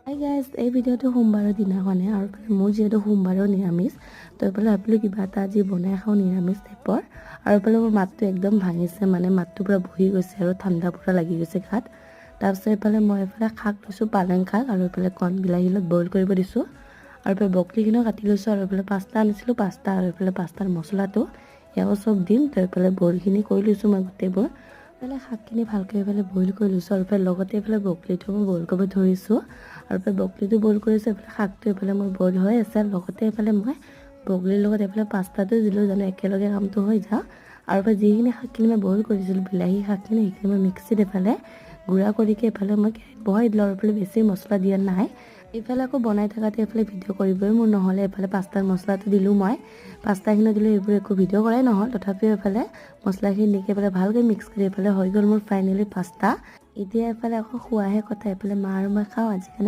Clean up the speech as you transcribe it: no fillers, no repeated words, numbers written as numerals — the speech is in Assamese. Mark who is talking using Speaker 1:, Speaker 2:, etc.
Speaker 1: হাই গাইজ, এই ভিডিঅ'টো সোমবাৰৰ দিনাখনে আৰু মোৰ যিহেতু সোমবাৰৰ নিৰামিষ, তো এইফালে ভাবিলোঁ কিবা এটা আজি বনাই খাওঁ নিৰামিষ টাইপৰ। আৰু এইফালে মোৰ মাতটো একদম ভাঙিছে, মানে মাতটো পূৰা বহি গৈছে আৰু ঠাণ্ডা পূৰা লাগি গৈছে গাত। তাৰপিছত এইফালে মই শাক লৈছোঁ, পালেং শাক, আৰু এইফালে কণ বিলাহীৰ লগত বইল কৰিব দিছোঁ। আৰু এইফালে বকলিখিনিও কাটি লৈছোঁ, আৰু এইফালে পাস্তা আনিছিলোঁ, পাস্তা আৰু এইফালে পাস্তাৰ মছলাটো এয়াও চব দিম। তো এইফালে বইলখিনি কৰি লৈছোঁ মই গোটেইবোৰ। এইফালে শাকখিনি ভালকৈ এইফালে বইল কৰি লৈছোঁ, আৰু এইফালে লগতে এইফালে বকলিটো মই বইল কৰিব ধৰিছোঁ। আৰু এইফালে বকলিটো বইল কৰিছোঁ, এইফালে শাকটো এইফালে মোৰ বইল হৈ আছে। লগতে এইফালে মই বকলিৰ লগত এইফালে পাস্তাটো দিলোঁ, জানো একেলগে কামটো হৈ যাওঁ। আৰু এইফালে যিখিনি শাকখিনি মই বইল কৰিছিলোঁ, বিলাহী শাকখিনি, সেইখিনি মই মিক্সিত এইফালে গুড়া কৰিকে এইফালে মই কেৰাহীত বহাই দিলোঁ। আৰু এইফালে বেছি মছলা দিয়া নাই। এইফালে আকৌ বনাই থকাতে এইফালে ভিডিঅ' কৰিবই মোৰ নহ'লে, এইফালে পাস্তাৰ মছলাটো দিলোঁ মই। পাস্তাখিনি দিলোঁ, এইবোৰ একো ভিডিঅ' কৰাই নহ'ল। তথাপিও এইফালে মছলাখিনি দিকে এইফালে ভালকৈ মিক্স কৰি এইফালে হৈ গ'ল মোৰ ফাইনেলি পাস্তা। এতিয়া এইফালে আকৌ খোৱাহে কথা, এইফালে মা আৰু মই খাওঁ। আজিকালি